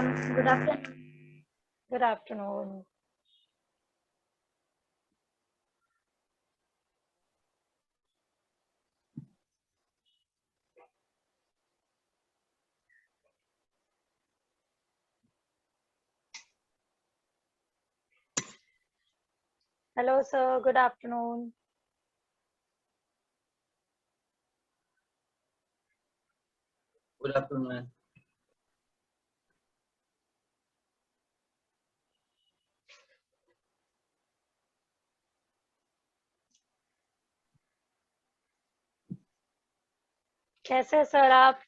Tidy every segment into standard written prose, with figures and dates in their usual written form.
ma'am. Good afternoon. Good afternoon. Hello, sir. Good afternoon. Good afternoon, ma'am. कैसे हैं sir आप?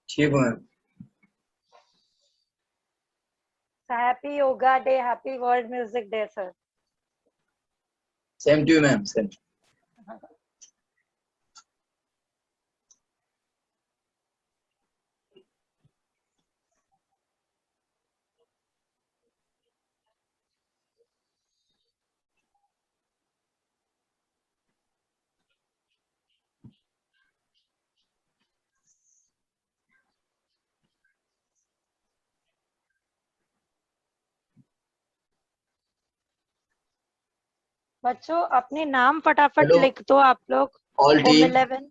ठीक हूँ ma'am. Happy Yoga Day. Happy World Music Day, sir. Same to you, ma'am. Same. बच्चों अपने नाम फटाफट Hello. लिख दो आप लोग. All home team. 11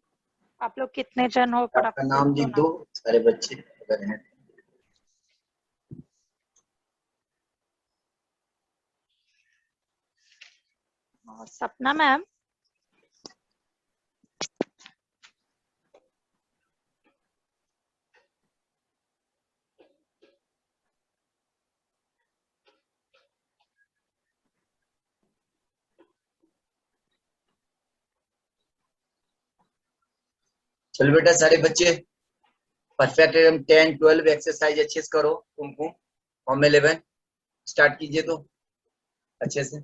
आप लोग कितने जन हो आपका फटाफट नाम लिख दो लिख दो. सारे बच्चे अगर हैं. नाम. सपना मैम. चलो बेटा सारे बच्चे परफेक्ट एकदम 10 12 एक्सरसाइज अच्छे से करो. तुमको होम 11 स्टार्ट कीजिए तो अच्छे से.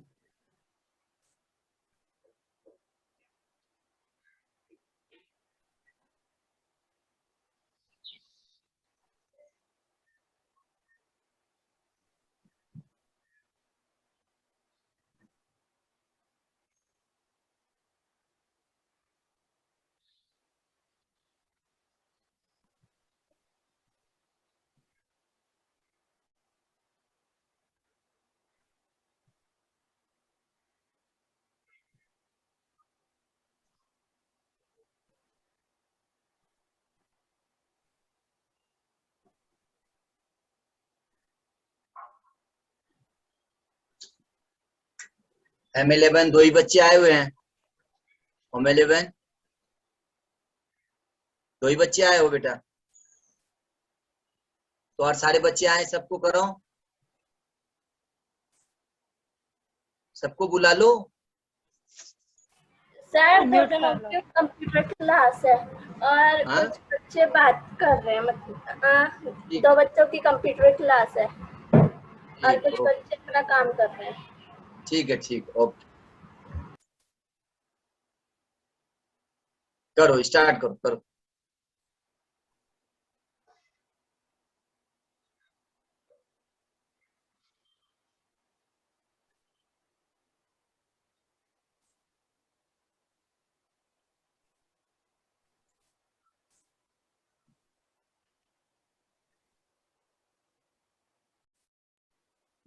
होम 11 दो ही बच्चे आए हुए हैं. होम 11 दो ही बच्चे आए हो बेटा. तो और सारे बच्चे आए सबको करो. सबको बुला लो. सर Mute दो कर जनों लो. की कंप्यूटर क्लास है और हाँ कुछ बच्चे बात कर रहे हैं ठीक. दो बच्चों की कंप्यूटर क्लास है और ठीक कुछ ओके. बच्चे अपना काम कर रहे हैं. ठीक है ठीक ओके. करो स्टार्ट करो करो.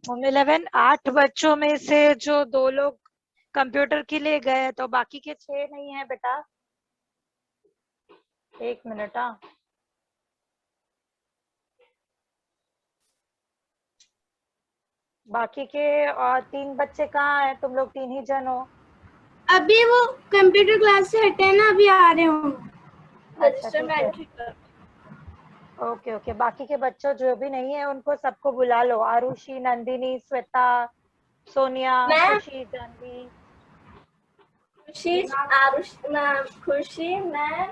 होम 11 8 बच्चों में से जो 2 लोग कंप्यूटर के लिए गए तो बाकी के 6 नहीं है बेटा. 1 मिनट. हाँ बाकी के और 3 बच्चे कहाँ हैं? तुम लोग 3 ही जन हो. अभी वो कंप्यूटर क्लास से हटे ना, अभी आ रहे हूँ. अच्छा रजिस्टर ठीक में है. एंट्री कर. Okay okay. बाकी के बच्चों जो भी नहीं है उनको सबको बुला लो. आरुषि, नंदिनी, श्वेता, सोनिया, मैं खुशी, जानवी. खुशी, आरुष, खुशी, मैं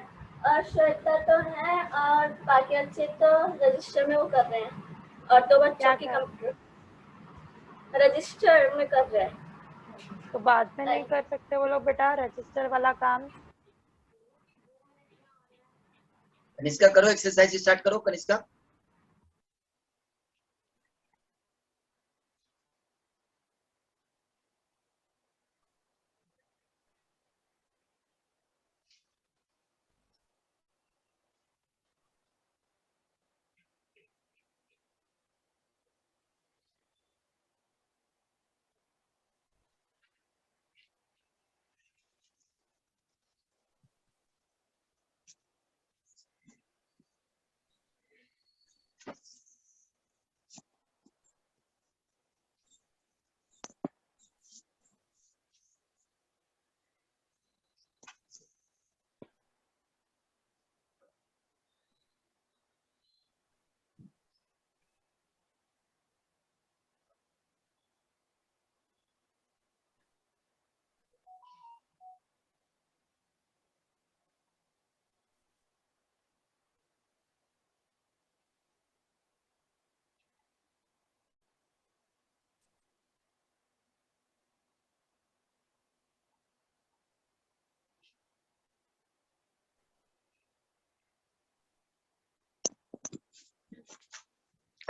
और श्वेता तो है और बाकी अच्छे तो रजिस्टर में वो कर रहे हैं और दो बच्चों क्या की कर? कंप्यूटर रजिस्टर में कर रहे हैं. तो बाद में नहीं कर सकते वो लोग बेटा रजिस्टर वाला काम? कनिष्का करो एक्सरसाइज स्टार्ट करो कनिष्का.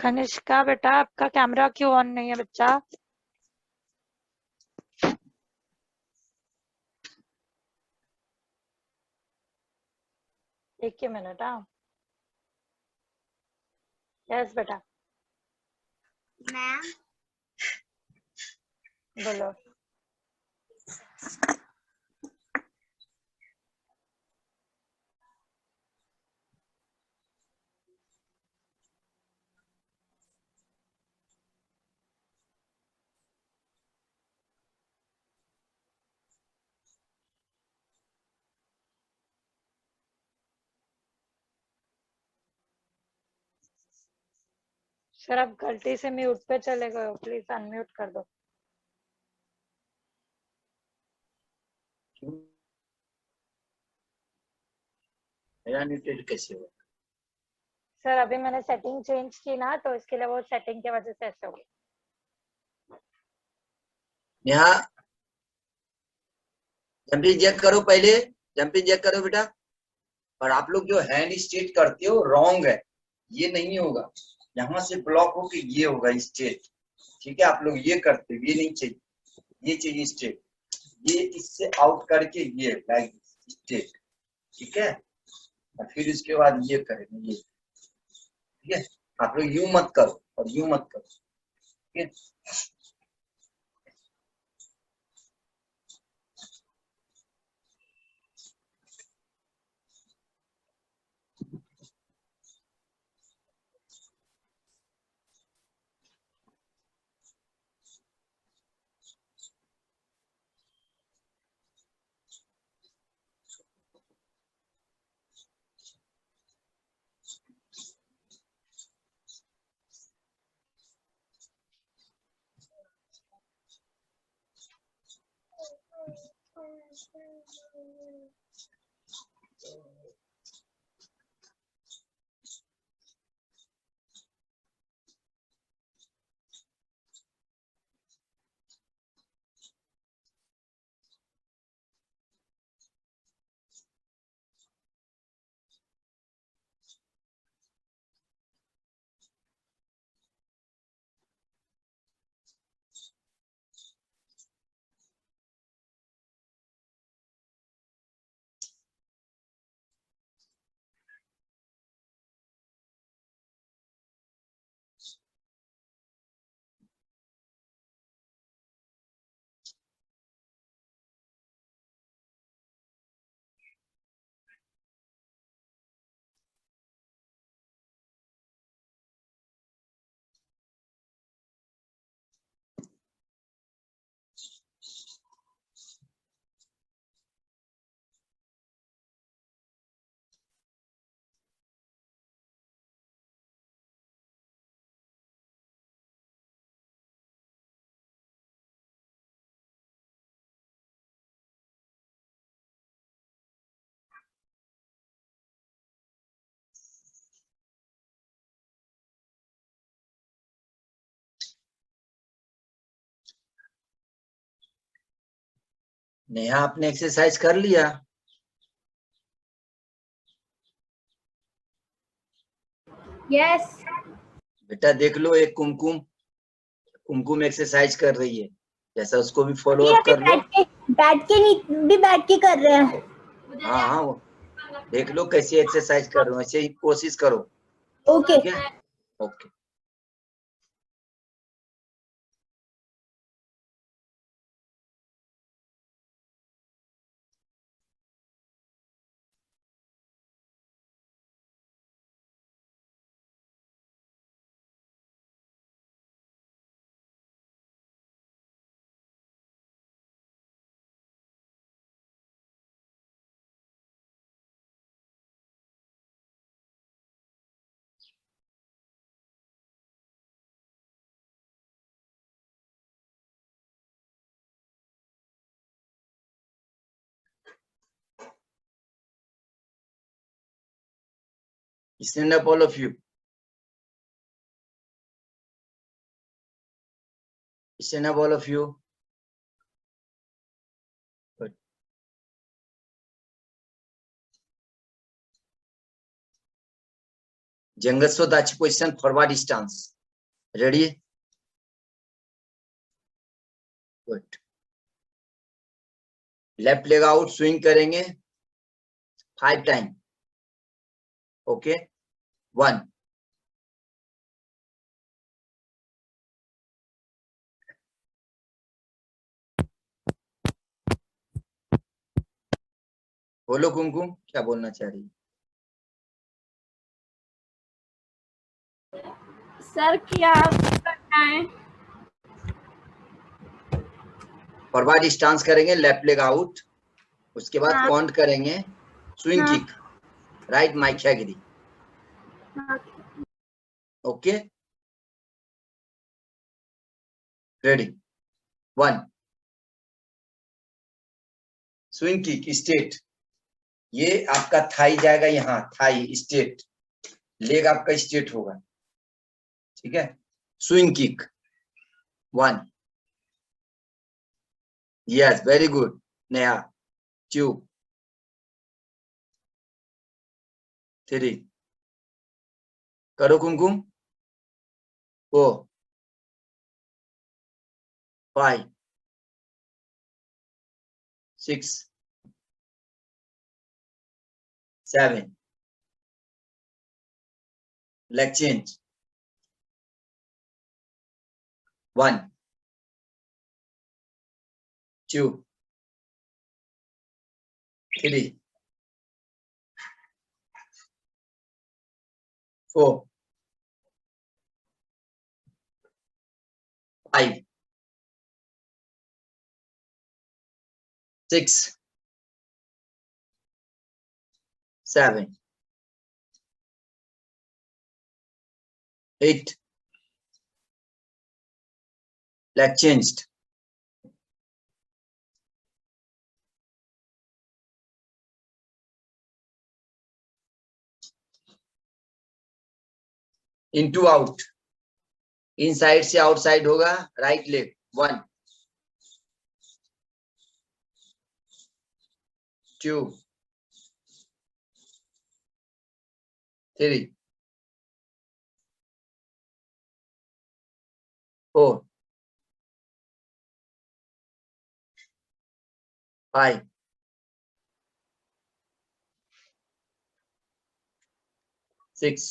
कनिष्का बेटा, आपका कैमरा क्यों ऑन नहीं है बच्चा? एक ही मिनट। हाँ, यस बेटा, मैम बोलो। सर, आप गलती से म्यूट पे चले गए हो, प्लीज अनम्यूट कर दो। मेरा म्यूटेड कैसे हुआ? सर, अभी मैंने सेटिंग चेंज की ना, तो इसके लिए वो सेटिंग की वजह से ऐसे हो गया। यहाँ जंपिंग जैक करो, पहले जंपिंग जैक करो बेटा। और आप लोग जो हैंड स्ट्रेट करते हो रॉन्ग है, ये नहीं होगा। यहाँ से ब्लॉक होके ये होगा स्ट्रेट, ठीक है? आप लोग ये करते हो, ये नहीं चाहिए, ये चाहिए स्ट्रेट। ये इससे आउट करके ये लाइक स्ट्रेट, ठीक है? और फिर इसके बाद ये करेंगे, ये, ठीक है? आप लोग यूं मत करो और यूं मत करो, ठीक है? नेहा, आपने एक्सरसाइज कर लिया? यस बेटा देख लो, एक कुमकुम कुमकुम एक्सरसाइज कर रही है, जैसा उसको भी फॉलो अभी अप अभी कर लो। बैठ के नहीं भी बैठ के कर रहे हैं। हाँ हाँ, वो देख लो कैसे एक्सरसाइज कर रहे हो, ऐसे ही कोशिश करो, ओके ठीक है? Okay. Stand up, all of you. Stand up, all of you. Good. जंगस्वताची position forward stance. Ready? Good. Left leg out swing करेंगे 5 टाइम. ओके. 1 बोलो कुमकुम, क्या बोलना चाह रही है? सर क्या करना है? फॉरवर्ड स्टांस करेंगे, लेफ्ट लेग आउट, उसके बाद हाँ। काउंट करेंगे स्विंग हाँ। किक, राइट माइख्यागिरी. Okay. Ready? 1 swing kick straight. ये आपका थाई जाएगा यहाँ, थाई स्ट्रेट, लेग आपका स्ट्रेट होगा. ठीक है. Swing kick 1. Yes, very good Neha. 2 3 करो Kumkum. 4 5 6 7 leg change 1 2 3 4 5 6 7 8 leg changed. into out, inside से आउटसाइड होगा, राइट लेग 1 2 3 4 5 6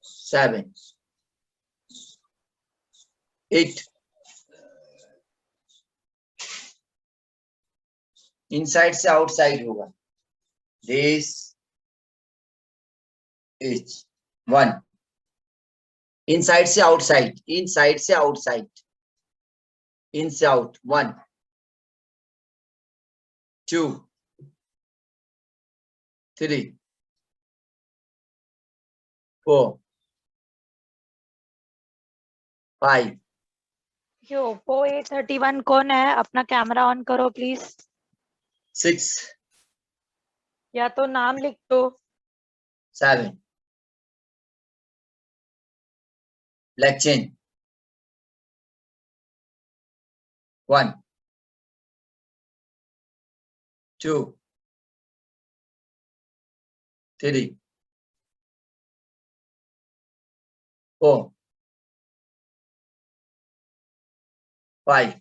7 8 इनसाइड से आउटसाइड होगा. दिस इज 1 इनसाइड से आउटसाइड, इनसाइड से आउटसाइड, इन से आउट 1 2 3 4 5 ये ओप्पो A31 कौन है? अपना कैमरा ऑन करो प्लीज. 6 या तो नाम लिख दो. 7 leg change 1 2 3 4 5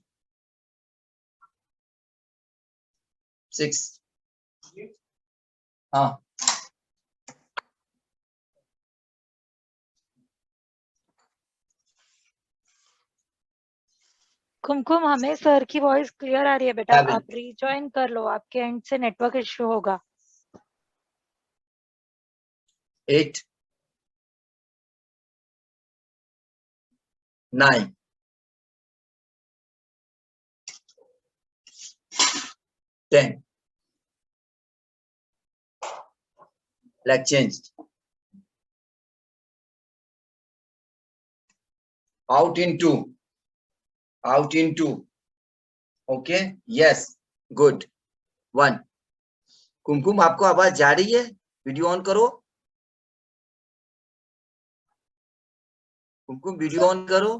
6 हाँ. कुमकुम, हमें सर की वॉइस क्लियर आ रही है बेटा. 7 आप रीजॉइन कर लो, आपके एंड से नेटवर्क इश्यू होगा. 8 9 10 leg changed out into okay. yes, good. 1 कुमकुम, आपको आवाज जा रही है? वीडियो ऑन करो कुमकुम, वीडियो ऑन करो.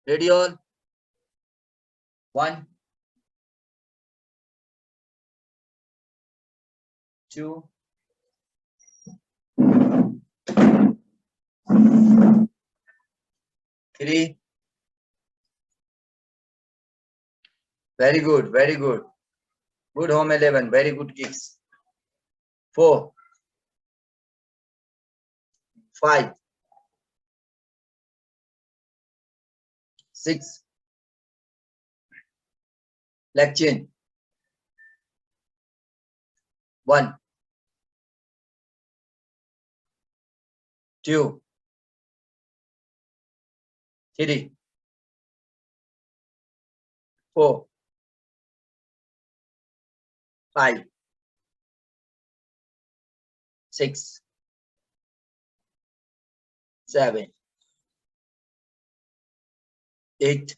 Ready all 1 2, 3. Very good, very good. Good home 11, very good kicks. 4, 5, 6. Leg chin. 1, 2, 3, 4, 5, 6, 7, 8.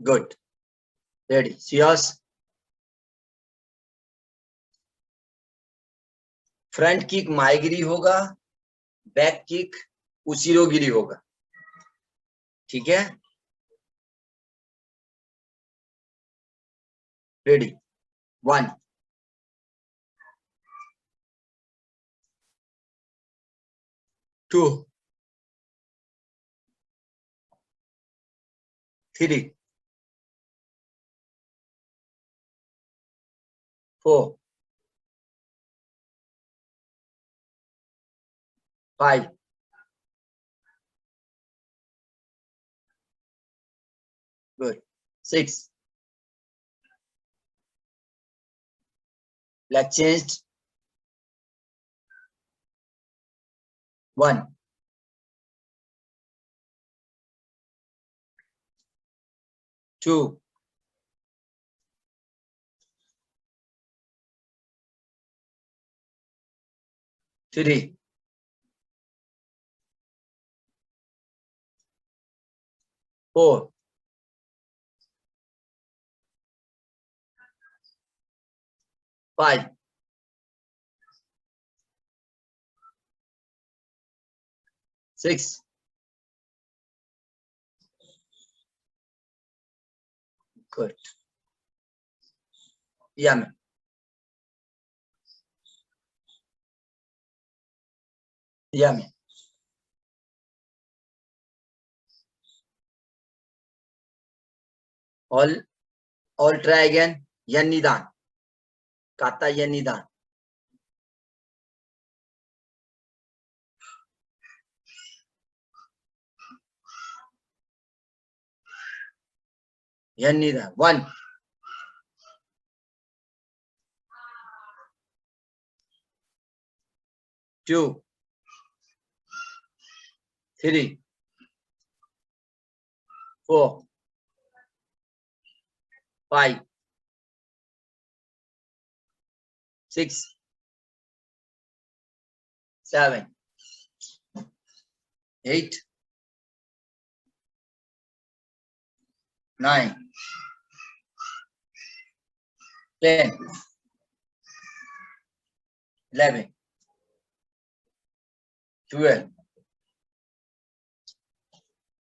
Good. Ready. Yours. Front kick माइगिरी होगा, बैक किक उसीरोगिरी होगा. ठीक है. Ready. 1, 2, 3, 4, 5, 6. Leg changed. 1, 2, 3, 4, 5, 6. Good. Yummy. Yummy. All try again. Yanidan. Kata Yanidan. Yanidan. 1, 2, 3, 4, 5, 6, 7, 8, 9, 10, 11, 12,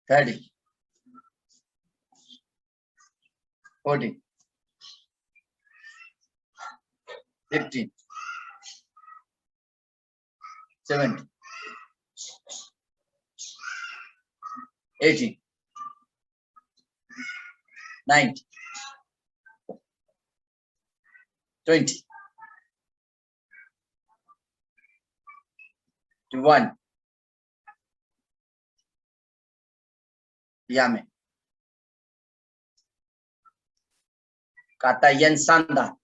13, 14, 15, 17, 18, 19, 20, 21. Yummy. Kata Yen Sanda.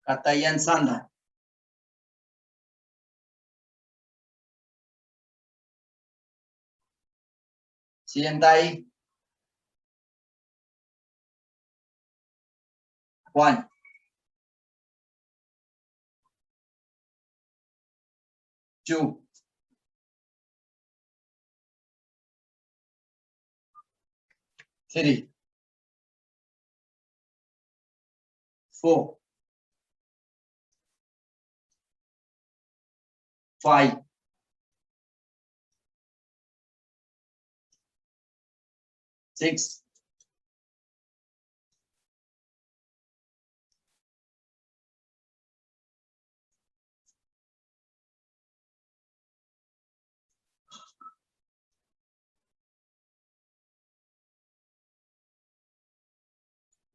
Kata Yen Sanda. Sientai. 1, 2, 3, 4, 5, 6.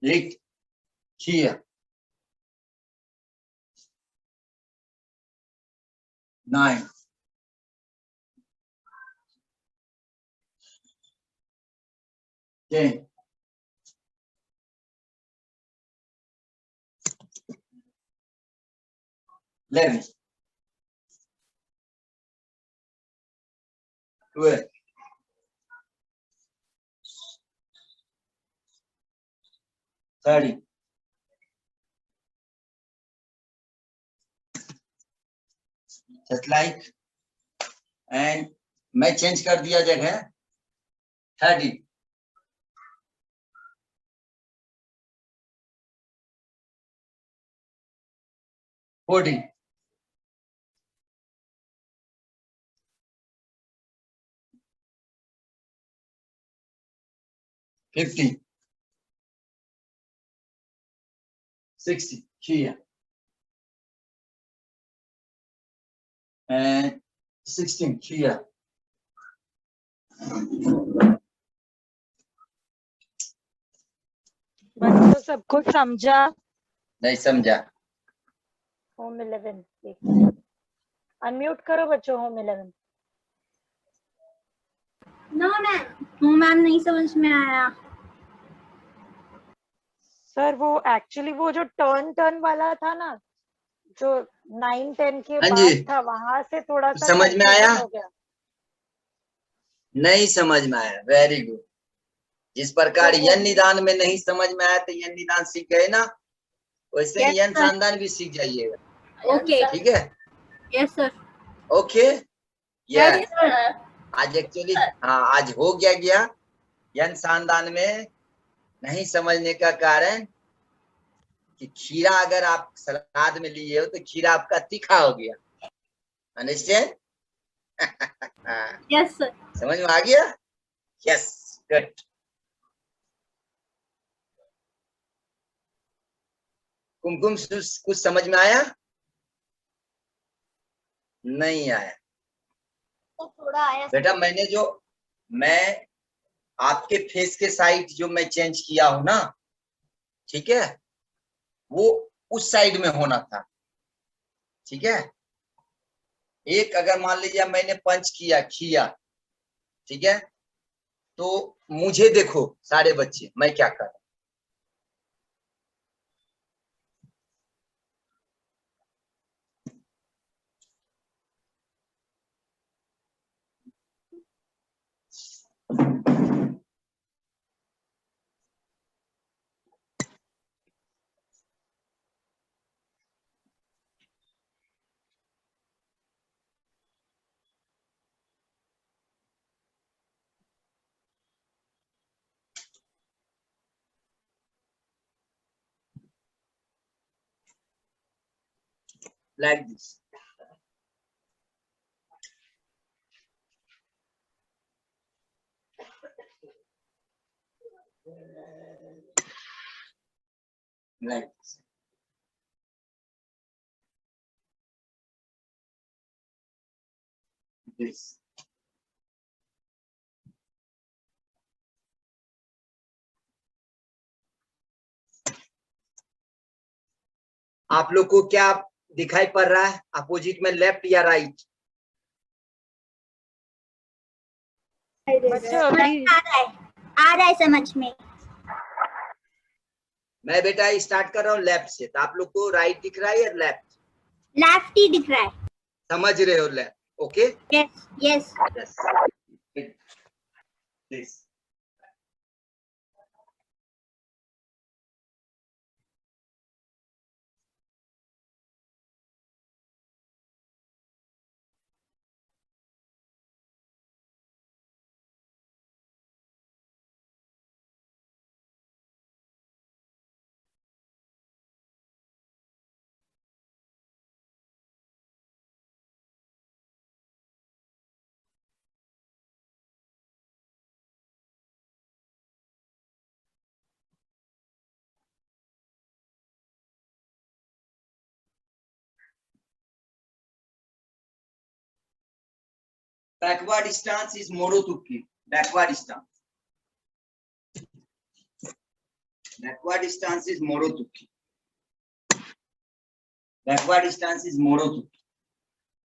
Eight. Here. 9. 10. 11. 12. 13. Just like, and मैं change कर दिया जगह 30. 40. 50. 60. Here. And 16. Here. बच्चों सब कुछ समझा? नहीं समझा. होम 11 अनम्यूट करो बच्चों. होम 11. नो मैम नहीं समझ में आया. सर वो एक्चुअली वो जो टर्न वाला था ना, जो 9-10 के हाँ बाद जी. था, वहां से थोड़ा सा समझ में आया? confusion हो गया. नहीं समझ में आया. Very good. जिस प्रकार तो यन निदान में नहीं समझ में आया तो यन निदान सीख गए ना, वैसे Yes, यन sir. सांदान भी सीख जाइएगा. ओके. ठीक है. Yes sir. Okay. Yes, yes. sir. आज एक्चुअली हाँ आज हो गया यन सांदान में नहीं समझने का कारण कि खीरा अगर आप सलाद में लिए हो तो खीरा आपका तीखा हो गया. अंडरस्टैंड? Yes sir. समझ में आ गया? यस. गुड. कुमकुम कुछ समझ में आया? नहीं आया. तो थोड़ा आया. बेटा मैं आपके फेस के साइड जो मैं चेंज किया हूं ना, ठीक है, वो उस साइड में होना था. ठीक है. एक अगर मान लीजिए मैंने पंच किया, ठीक है, तो मुझे देखो सारे बच्चे मैं क्या कर रहा हूं. like this. Like this. This. आप लोग को क्या दिखाई पड़ रहा है अपोजिट में, लेफ्ट या राइट? बच्चों अभी आ रहा है समझ में. मैं बेटा स्टार्ट कर रहा हूँ लेफ्ट से, तो आप लोग को राइट दिख रहा है या लेफ्ट? लेफ्ट ही दिख रहा है. समझ रहे हो? Left. Okay. Yes yes. This. Backward stance is मोरोतुकी. Backward stance. Backward stance is मोरोतुकी. बैकवर्ड स्टांस इज मोरोतुकी.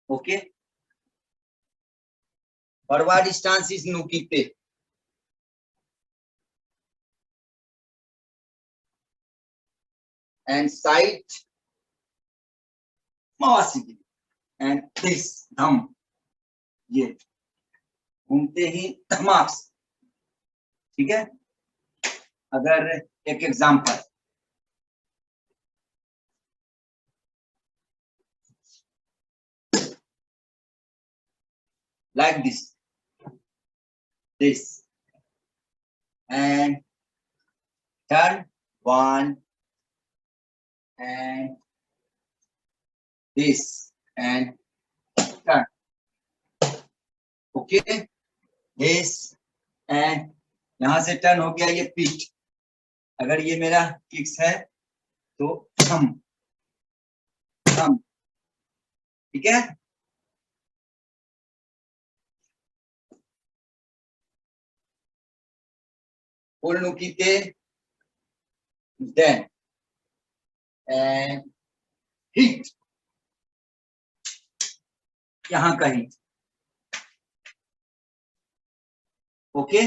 ओके. फॉरवर्ड स्टांस इज नुकीते. एंड साइड मावासिकी. एंड दिस धम. ये घूमते ही धमाक. ठीक है. अगर एक example like this and turn one and this and turn. Okay, this and यहां से टर्न हो गया ये पीठ. अगर ये मेरा किक्स है तो थम थम. ठीक है. फुल नुकीते then and hit. यहां का हिट. ओके.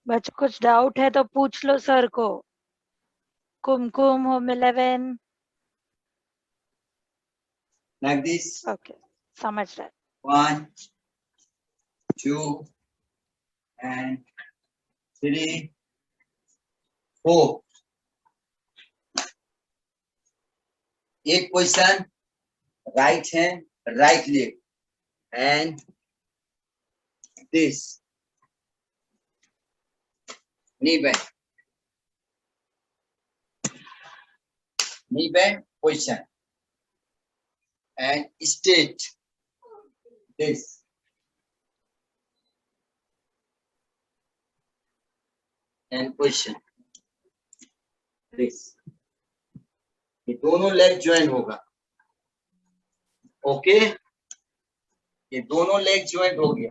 बच्चों कुछ डाउट है तो पूछ लो सर को. कुमकुम होम 11. like this. ओके, समझ रहे. 1 2 and 3 4. एक position right hand right leg and this knee bend. Knee bend position and straight this. And position this. ये दोनों लेग ज्वाइन होगा. ओके. ये दोनों लेग ज्वाइन हो गया.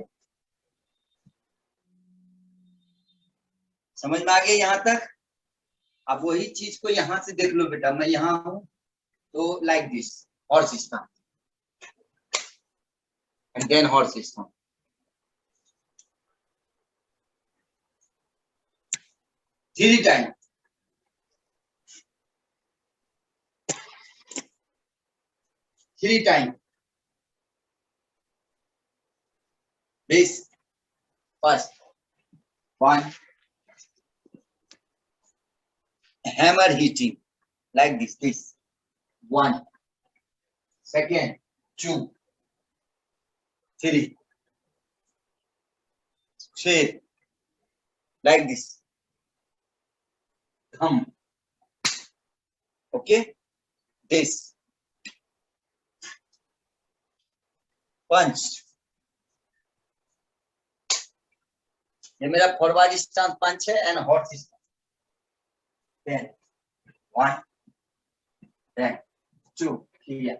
समझ में आ गया यहां तक. अब वही चीज को यहां से देख लो बेटा. मैं यहां हूं तो like this horse stance and then horse stance. 3 time. This first one. Hammer hitting like this 1 second 2 3 straight like this. Thumb. Okay. This punch. ये मेरा फॉरवर्ड स्टांस पंच है and horse stance. Then 1 then 2 here.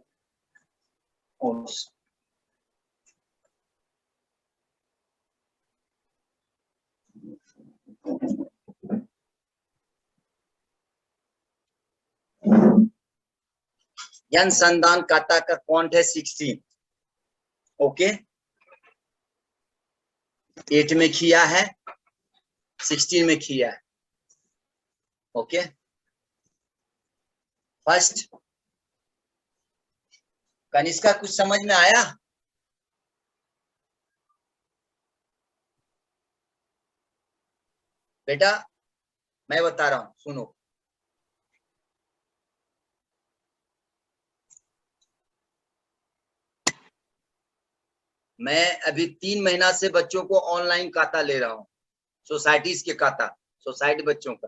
Horse. यन संदान काता का count है 16. Okay. 8 में किया है 16 में किया है. ओके. फर्स्ट कनिष्का कुछ समझ में आया? बेटा मैं बता रहा हूं सुनो. मैं अभी 3 महीना से बच्चों को ऑनलाइन खाता ले रहा हूं. सोसाइटीज के खाता. सोसाइटी बच्चों का.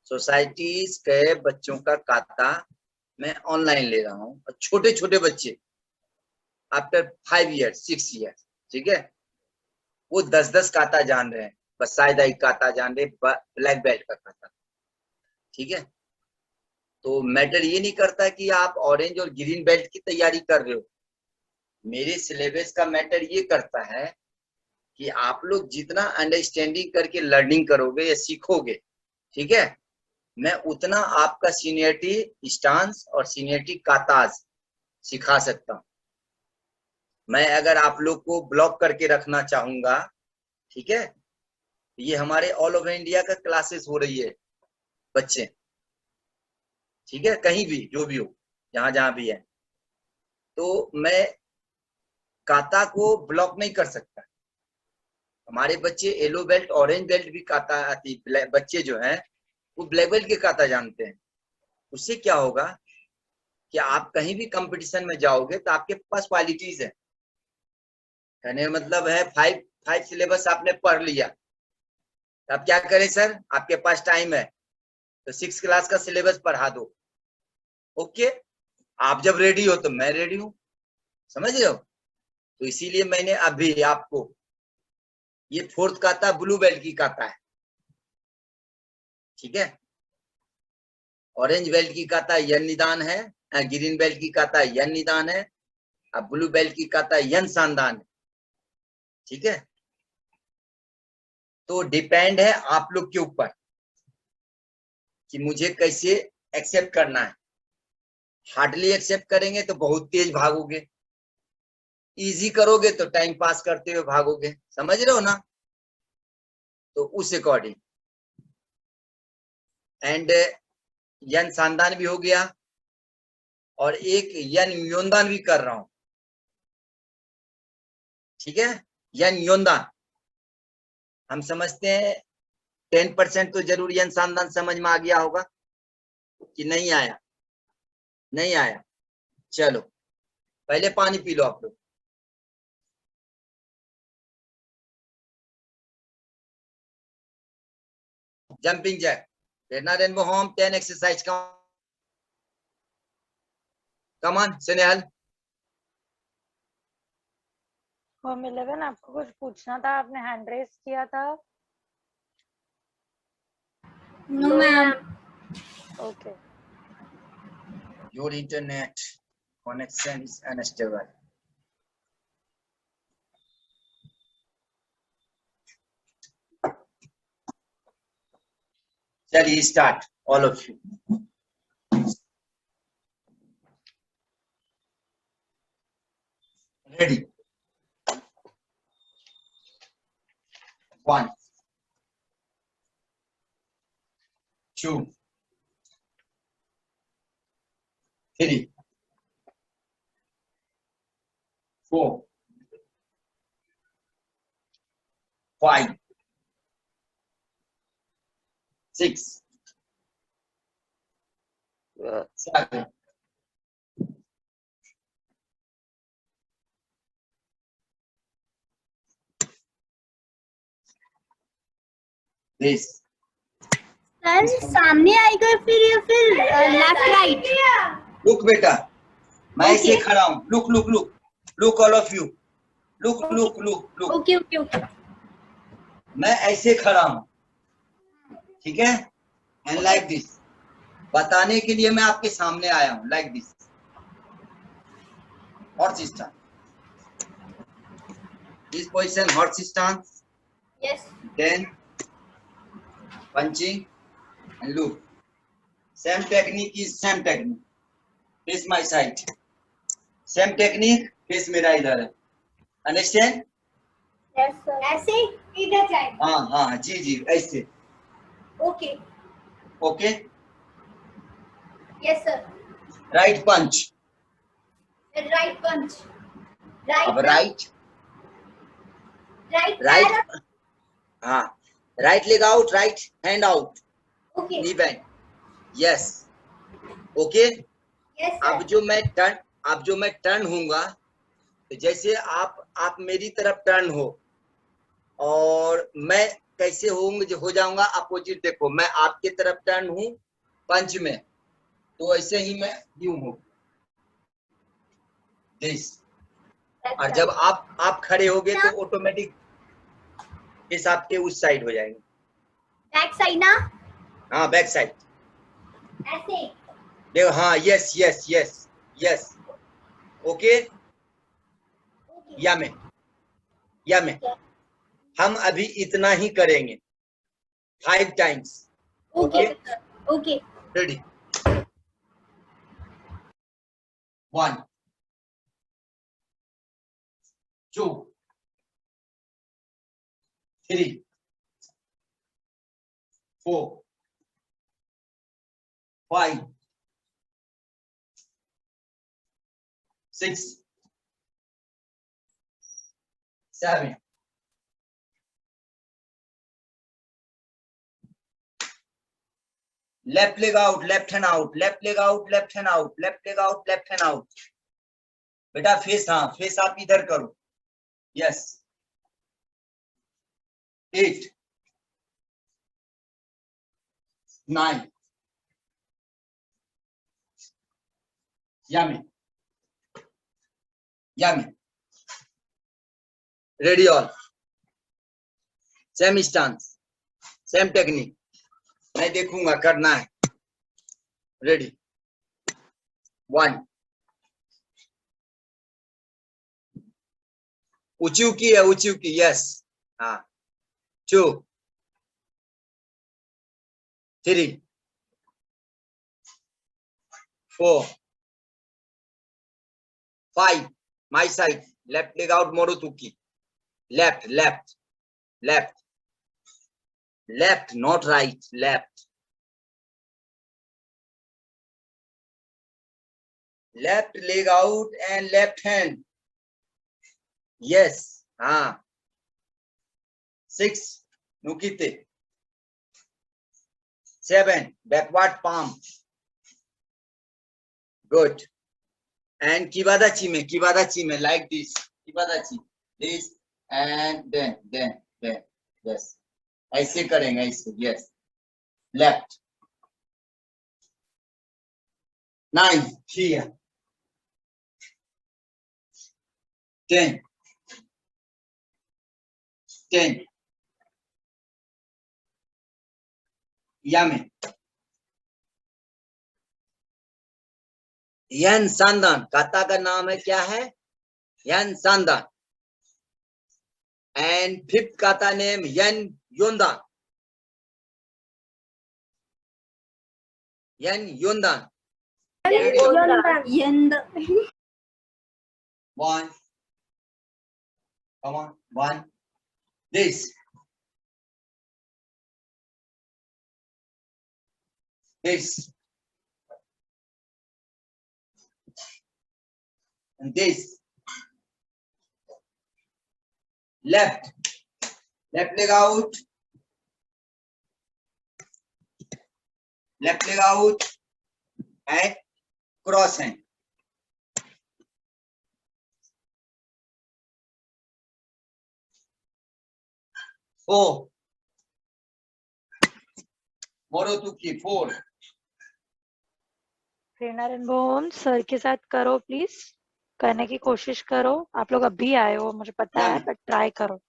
सोसाइटीज के बच्चों का खाता मैं ऑनलाइन ले रहा हूँ. छोटे छोटे बच्चे आफ्टर 5 years 6 years. ठीक है. वो 10-10 खाता जान रहे हैं. बस साइदाई खाता जान रहे. ब्लैक बेल्ट का खाता. ठीक है. तो मैटर ये नहीं करता कि आप ऑरेंज और ग्रीन बेल्ट की तैयारी कर रहे हो. मेरे सिलेबस का मैटर ये करता है कि आप लोग जितना अंडरस्टैंडिंग करके लर्निंग करोगे या सीखोगे, ठीक है, मैं उतना आपका सीनियरिटी स्टांस और सीनियरिटी काताज सिखा सकता हूँ। मैं अगर आप लोग को ब्लॉक करके रखना चाहूंगा, ठीक है, ये हमारे ऑल ओवर इंडिया का क्लासेस हो रही है बच्चे, ठीक है, कहीं भी जो भी हो, जहां जहां भी है, तो मैं काता को ब्लॉक नहीं कर सकता। हमारे बच्चे येलो बेल्ट ऑरेंज बेल्ट भी काता आती, बच्चे जो हैं वो ब्लैक बेल्ट के काता जानते हैं। उससे क्या होगा कि आप कहीं भी कंपटीशन में जाओगे तो आपके पास क्वालिटीज है। कहने का मतलब है फाइव सिलेबस आपने पढ़ लिया, अब क्या करें सर, आपके पास टाइम है तो 6 क्लास का सिलेबस पढ़ा दो। ओके, आप जब रेडी हो तो मैं रेडी हूं, समझ रहे हो। तो इसीलिए मैंने अभी आपको ये 4th काता ब्लू बेल्ट की काता है, ठीक है, ऑरेंज बेल्ट की काता यन निदान है, ग्रीन बेल्ट की काता यन निदान है, अब ब्लू बेल्ट की काता यन सांदान है, ठीक है। तो डिपेंड है आप लोग के ऊपर कि मुझे कैसे एक्सेप्ट करना है। हार्डली एक्सेप्ट करेंगे तो बहुत तेज भागोगे, इजी करोगे तो टाइम पास करते हुए भागोगे, समझ रहे हो ना। तो उस अकॉर्डिंग एंड यन सांदान भी हो गया और एक यन योनदान भी कर रहा हूं, ठीक है। यन योनदान हम समझते हैं 10% तो जरूर यन सांदान समझ में आ गया होगा कि नहीं आया, नहीं आया। चलो पहले पानी पी लो आप लोग। Jumping jack, Redna Rainbow Home 10 exercise, come on Snehal। Form 11 आपको कुछ पूछना था, आपने हैंड रेस किया था। No ma'am. Okay, Your internet connection is unstable। चलिए start all of you. Ready, 1 2 3 4 5 6 7 this। Sir सामने आएगा फिर लेफ्ट राइट। लुक बेटा, मैं Okay. ऐसे खड़ा हूँ, look look look look all of you, look look look look, okay okay okay. मैं ऐसे खड़ा हूँ, ठीक है, एंड लाइक दिस। बताने के लिए मैं आपके सामने आया हूँ, like this horse stance, this position horse stance, Yes. then punching and look, same technique is same technique, face my side, same technique, face मेरा इधर है, understand। Yes, sir. ऐसे इधर जाएगा। हाँ हाँ जी जी ऐसे, okay. Okay. Yes sir. Right punch, right punch. अब राइट राइट, हाँ right leg out, right hand out, okay. Knee bend, yes okay. Yes अब जो मैं टर्न होऊंगा, तो जैसे आप मेरी तरफ टर्न हो और मैं कैसे हो जाऊंगा अपोजिट। देखो मैं आपके तरफ टर्न हूं पंच में, तो ऐसे ही मैं यूं हूं दिस, और जब आप खड़े होगे तो ऑटोमेटिक इस आपके उस साइड हो जाएंगे। बैक साइड ना। हाँ बैक साइड, ऐसे। देखो, हाँ yes yes yes yes, okay. अब जो मैं टर्न होऊंगा, तो जैसे आप मेरी तरफ टर्न हो और मैं कैसे हो जाऊंगा अपोजिट। देखो मैं आपके तरफ टर्न हूं पंच में, तो ऐसे ही मैं यूं हूं दिस, और जब आप खड़े होगे तो ऑटोमेटिक इस आपके उस साइड हो जाएंगे। बैक साइड ना। देखो हाँ yes yes yes yes, okay. या में हम अभी इतना ही करेंगे 5 times. Okay okay Ready? 1, 2, 3, 4, 5, 6, 7. Left leg out, left hand out, left leg out, left hand out, left leg out, left hand out. बेटा फेस, हाँ फेस आप इधर करो. Yes 8, 9. Yummy. Ready all. Same stance, same technique. मैं देखूंगा करना है. Ready? 1. ऊंची है, ऊंची. यस. हाँ. 2, 3, 4, 5. My side. Left leg out, Morutuki. Left, not right. Left leg out and left hand. Yes. हाँ. 6. Nukite. 7. Backward palm. Good. And kibadachi में like this. Kibadachi. This and then. Yes. ऐसे करेंगे, ऐसे. Yes. Left. 9. Here. 10. Yame. यन सांदान. काता का नाम है क्या है? यन सांदान. एंड 5th काता name N योंदान. यंद 1. Come on. 1. This. And this. Left leg out. And cross hand. Four. Morutuki 4. Trainer and bone sir के साथ करो प्लीज, करने की कोशिश करो. आप लोग अभी आए हो मुझे पता है, बट ट्राई करो.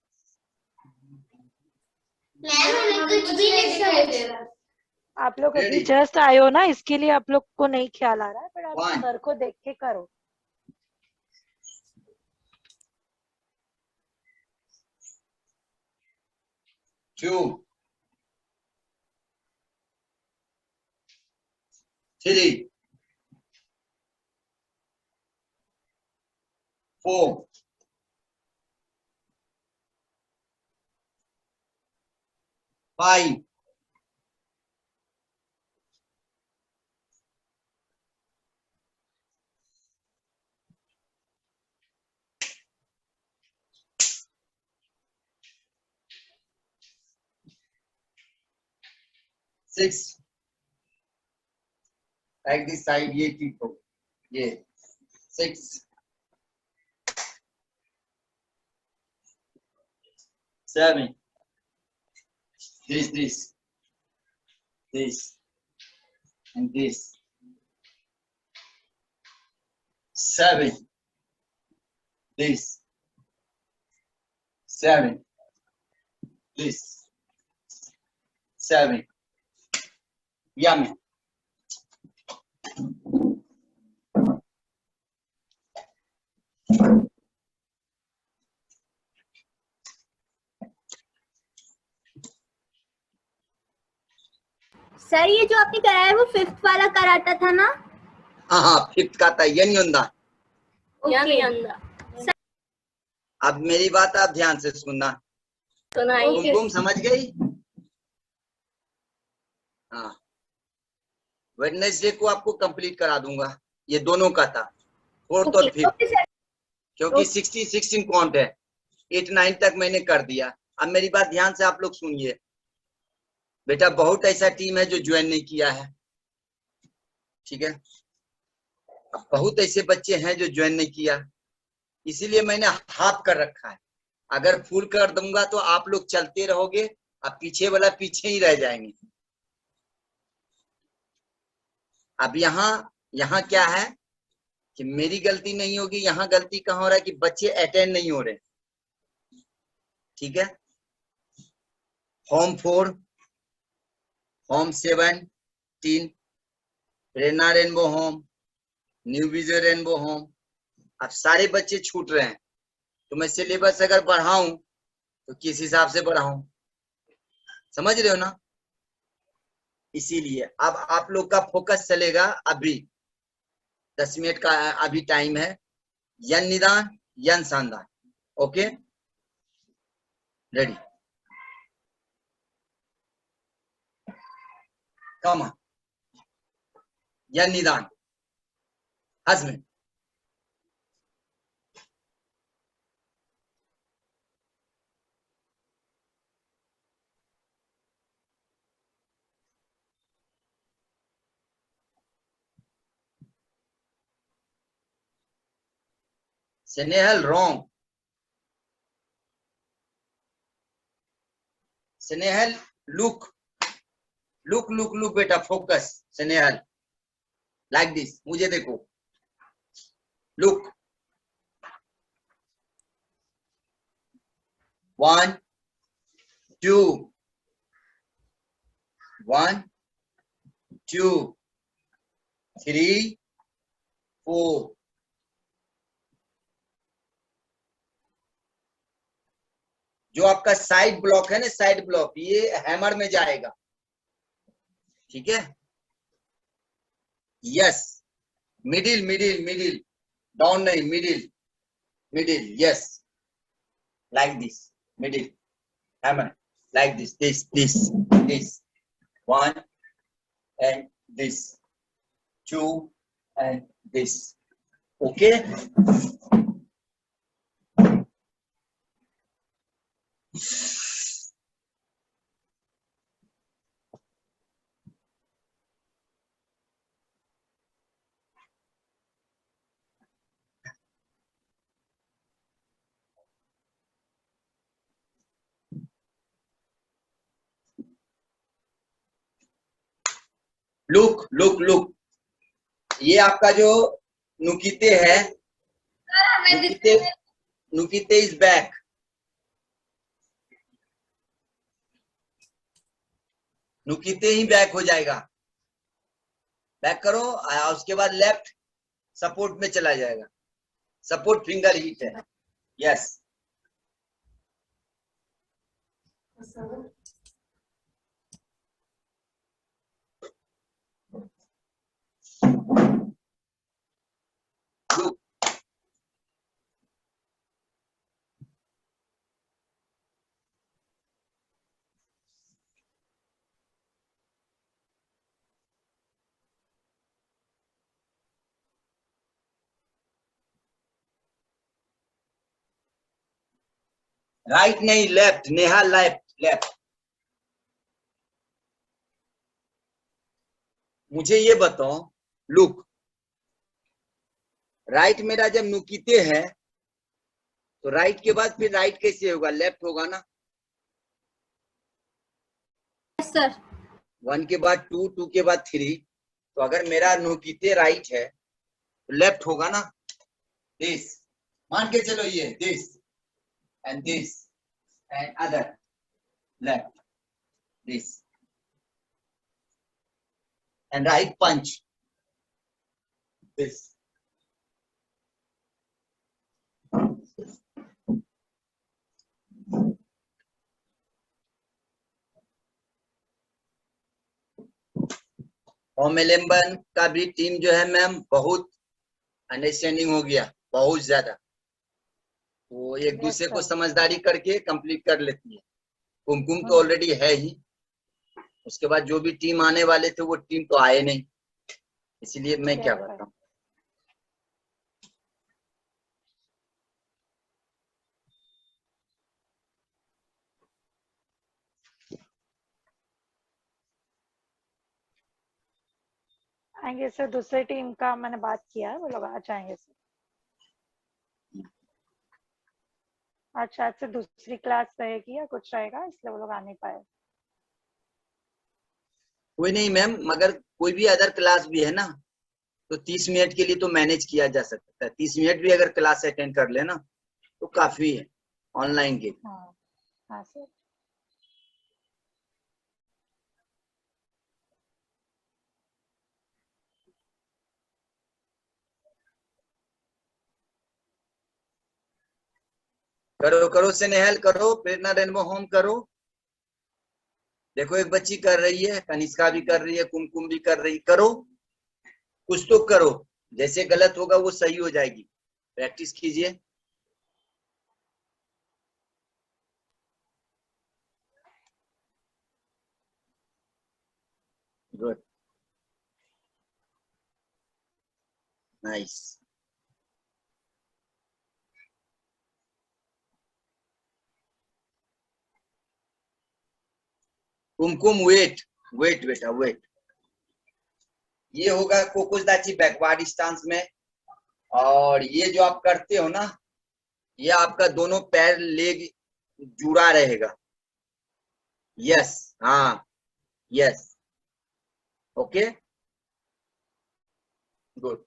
आप लोग अभी जस्ट आए हो ना, इसके लिए आप लोग को नहीं ख्याल आ रहा है, पर आप सर को देख के करो. 2, 3, 4, 5, 6. Like this side, ये keep हो. ये 6, 7. This, and this. 7. This. 7. This. 7. Yummy. Sir ये जो आपने कराया है वो 5th वाला कराटा था ना? हाँ 5th का था यन्योंदा। या ओके नहीं अंदा अब मेरी बात आप ध्यान से सुनना। सुनाइए। ओके। कुमकुम समझ गई? हाँ वेडनेसडे को आपको कंप्लीट करा दूंगा, ये दोनों का था 4th और 5th, ओके सर। क्योंकि 16 काउंट है, 8 9 तक मैंने कर दिया। अब मेरी बात ध्यान से आप लोग सुनिए बेटा, बहुत ऐसा टीम है जो ज्वाइन नहीं किया है, ठीक है? अब बहुत ऐसे बच्चे हैं जो ज्वाइन नहीं किया, इसीलिए मैंने हाफ कर रखा है। अगर फुल कर दूंगा तो आप लोग चलते रहोगे, अब पीछे वाला पीछे ही रह जाएंगे। अब यहाँ क्या है कि मेरी गलती नहीं होगी, यहाँ गलती कहाँ हो रहा है कि बच्चे अटेंड नहीं हो रहे, ठीक है? Home 4, home 17, Prerna rainbow home, new vision rainbow home, अब सारे बच्चे छूट रहे हैं, तो मैं सिलेबस अगर बढ़ाऊं तो किस हिसाब से बढ़ाऊं, समझ रहे हो ना? इसीलिए अब आप लोग का फोकस चलेगा अभी 10 मिनट का अभी टाइम है, यन निदान यन शानदान। ओके रेडी, कम यन निदान husband Snehal wrong, Snehal look look look look बेटा, फोकस स्नेहल, लाइक दिस, मुझे देखो, लुक 1 2 1 2 3 4, जो आपका साइड ब्लॉक है ना, साइड ब्लॉक ये हैमर में जाएगा, ठीक है? Yes middle middle middle, down नहीं, middle middle, yes like this, middle hammer like this 1 and this 2 and this, okay? Look ये आपका जो नुकीते है, नुकीते इज बैक, नुकीते ही बैक हो जाएगा, बैक करो, उसके बाद लेफ्ट सपोर्ट में चला जाएगा, सपोर्ट फिंगर हिट है, यस लुक राइट नहीं लेफ्ट, नेहा लेफ्ट लेफ्ट, मुझे ये बताओ, लुक राइट मेरा जब नुकीते है तो राइट के बाद फिर राइट कैसे होगा, लेफ्ट होगा ना? Yes sir. 1 के बाद 2, 2 के बाद 3, तो अगर मेरा नुकीते राइट है तो लेफ्ट होगा ना? दिस मान के चलो, ये this and other left, this and right punch, this home 11 का भी टीम जो है मैम बहुत अंडरस्टैंडिंग हो गया, बहुत ज्यादा। वो एक Yes, दूसरे को sir. समझदारी करके कंप्लीट कर लेती है। कुमकुम तो हम्म। ऑलरेडी है ही, उसके बाद जो भी टीम आने वाले थे वो टीम तो आए नहीं, इसलिए मैं क्या Yes, sir. बताऊं। आएंगे सर, दूसरी टीम का मैंने बात किया है, वो लोग आ जाएंगे सर। अच्छा, आज से दूसरी क्लास रहेगी या कुछ रहेगा, इसलिए वो लोग आ नहीं पाए। कोई नहीं मैम, मगर कोई भी अदर क्लास भी है ना, तो 30 मिनट के लिए तो मैनेज किया जा सकता है। 30 मिनट भी अगर क्लास अटेंड कर लेना तो काफी है ऑनलाइन के। हाँ हाँ सर। करो करो स्नेहल करो, प्रेरणा रेनबो होम करो। देखो एक बच्ची कर रही है, कनिष्का भी कर रही है, कुमकुम भी कर रही, करो कुछ तो करो। जैसे गलत होगा वो सही हो जाएगी, प्रैक्टिस कीजिए। Good, nice. Kumkum wait, wait बेटा वेट। ये होगा कोकुजदाची बैकवर्ड स्टांस में, और ये जो आप करते हो ना, ये आपका दोनों पैर लेग जुड़ा रहेगा। यस, हाँ, यस, ओके, गुड,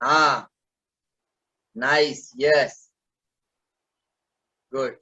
हाँ, नाइस, यस, गुड।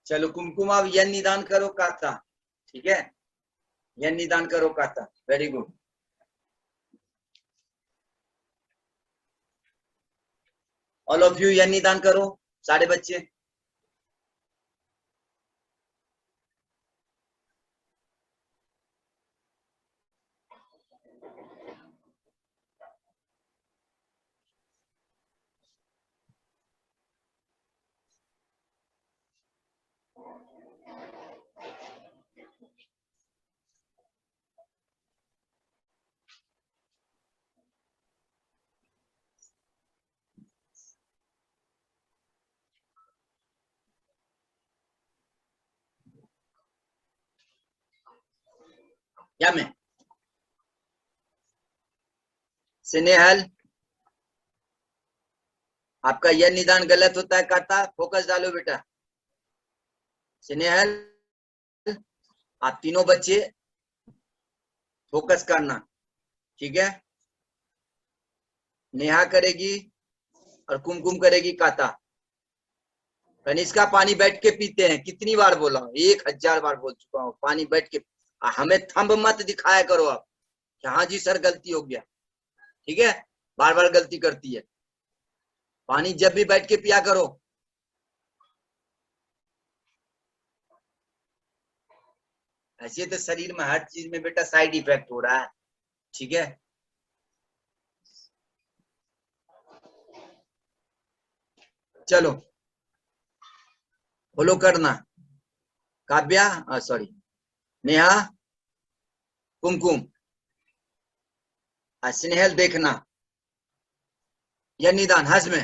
चलो कुमकुम आप यह निदान करो काता, ठीक है, यह निदान करो काता, very good. All of you यह निदान करो, सारे बच्चे। या मैं स्नेहल, आपका यह निदान गलत होता है काता, फोकस डालो बेटा। स्नेहल, आप तीनों बच्चे फोकस करना, ठीक है। नेहा करेगी और कुमकुम करेगी काता। कनिष्का पानी बैठ के पीते हैं, कितनी बार बोला हूं, 1000 बार बोल चुका हूँ, पानी बैठ के। हमें थंब मत दिखाया करो आप कि हाँ जी सर गलती हो गया, ठीक है, बार बार गलती करती है। पानी जब भी बैठ के पिया करो। ऐसे तो शरीर में हर चीज में बेटा साइड इफेक्ट हो रहा है, ठीक है। चलो फॉलो करना। काव्या सॉरी नेहा, कुमकुम, स्नेहल देखना, या निदान हजम।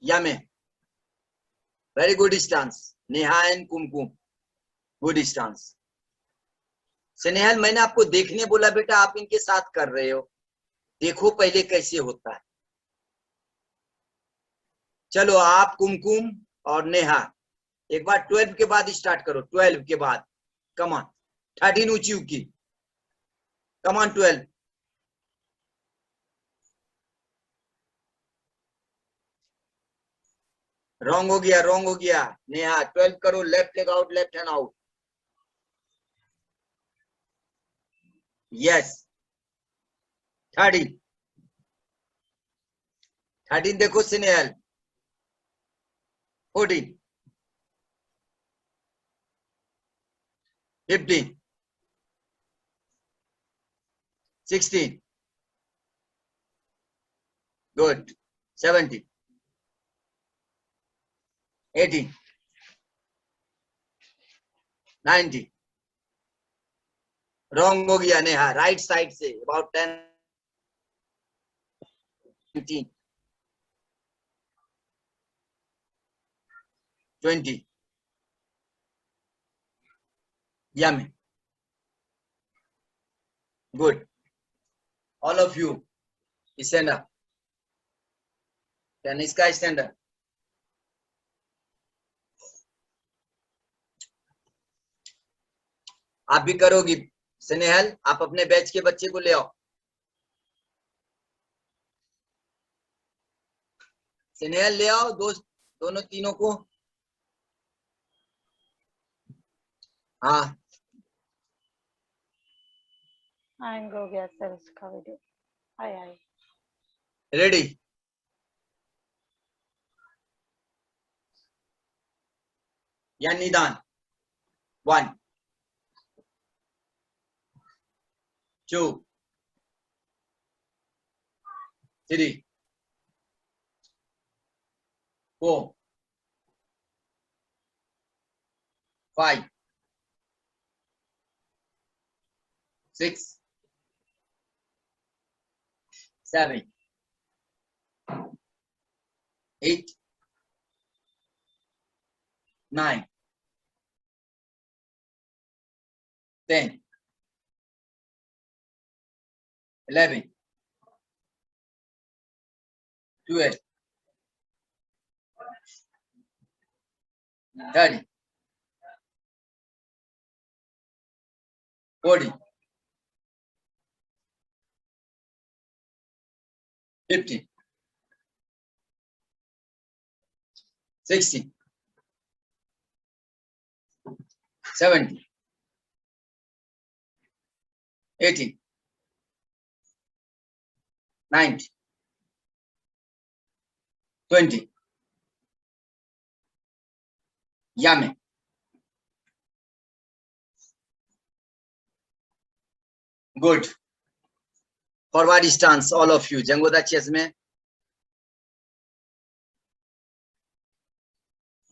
Yame, very good stance. Neha and Kumkum, good stance. Snehal, मैंने आपको देखने बोला बेटा, आप इनके साथ कर रहे हो, देखो पहले कैसे होता है। चलो आप कुमकुम और नेहा एक बार 12 के बाद स्टार्ट करो, 12 के बाद। कमान 13 ऊंची की, कमान 12। रॉन्ग हो गया, रॉन्ग हो गया। नेहा 12 करो, left leg out, left hand out. Yes 13, 13 देखो स्नेहल, 14, 15, 16, गुड, 17, 18, 19। रॉन्ग हो गया Neha, right side say about 10, 19, 20। Yummy. Good. All of you, stand up. Taniska, stand up. आप भी करोगी स्नेहल, आप अपने बैच के बच्चे को ले आओ। स्नेहल ले आओ दोस्त, दोनों तीनों को। हाँ हैंग हो गया सर इसका वीडियो। हाय हाय। रेडी। या निदान 1, 2, 3, 4, 5, 6, 7, 8, 9, 10, 11, 12, 13, 14, 15, 16, 17, 18, 19, 20. Yummy. Good. Forward stance, all of you. Jangoda chess में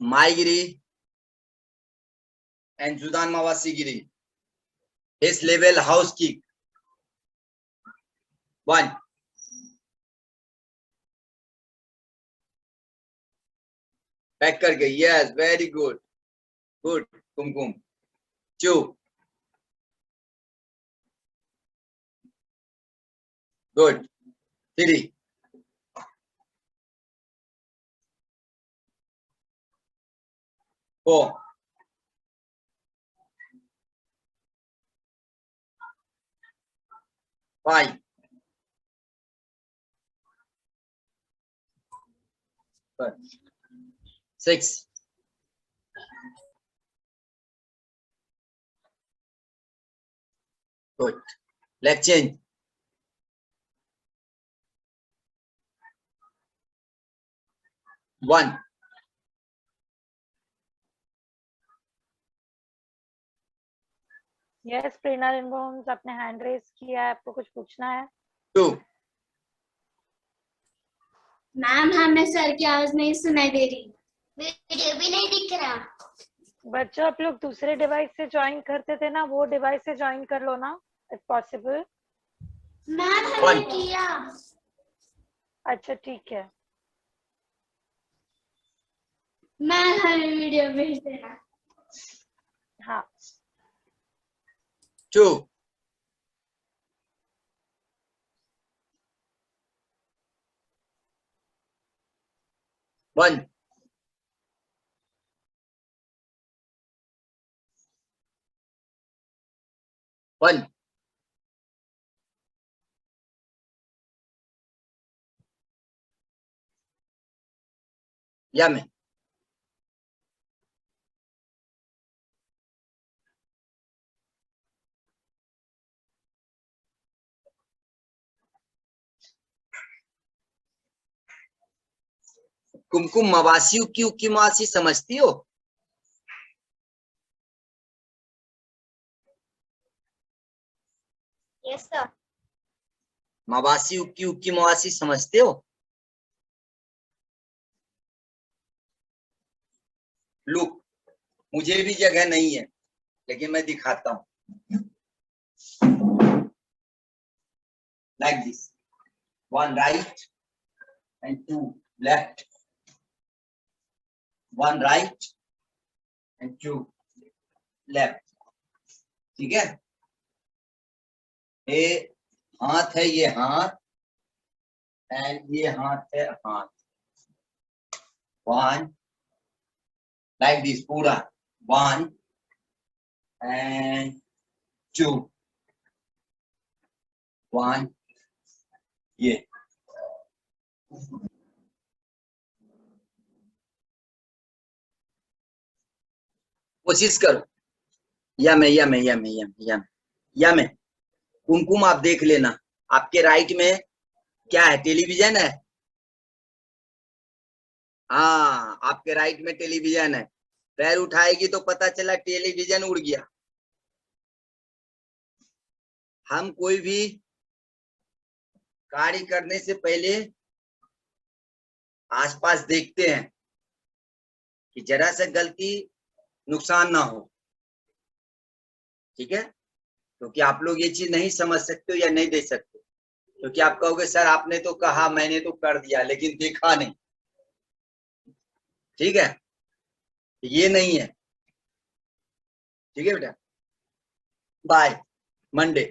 Maigiri and Judan Mawasigiri. His level house kick. 1. Back करके, yes, very good. Good, Kumkum. 2. Good. 3. 4. 5. 6. Good, let's change. One. Yes Prerna rainbow homes, आपने hand raise किया है, आपको कुछ पूछना है? To. Ma'am हमें सर की आवाज नहीं सुनाई दे रही, वीडियो भी नहीं दिख रहा। बच्चों आप लोग दूसरे डिवाइस से ज्वाइन करते थे ना, वो डिवाइस से ज्वाइन कर लो ना इफ पॉसिबल। Ma'am One. हमने किया। अच्छा ठीक है। मैम हमें वीडियो भेज देना। हाँ टू। वन। वन। या मैं कुमकुम मवासी की मासी समझती हो? Yes sir. मवासी की मवासी समझते हो? लुक, मुझे भी जगह नहीं है लेकिन मैं दिखाता हूं। Like this, one right and two left, one right and two left. ठीक है, ये हाथ है, ये हाथ एंड ये हाथ है, हाथ। वन लाइक दिस, पूरा वन एंड टू, वन। ये कोशिश करो। या मैं कुमकुम आप देख लेना, आपके राइट में क्या है? टेलीविजन है। हाँ, आपके राइट में टेलीविजन है। पैर उठाएगी तो पता चला टेलीविजन उड़ गया। हम कोई भी कार्य करने से पहले आसपास देखते हैं कि जरा सा गलती नुकसान ना हो। ठीक है, क्योंकि आप लोग ये चीज नहीं समझ सकते हो या नहीं दे सकते, क्योंकि आप कहोगे सर आपने तो कहा, मैंने तो कर दिया लेकिन देखा नहीं। ठीक है, ये नहीं है। ठीक है बेटा, बाय मंडे।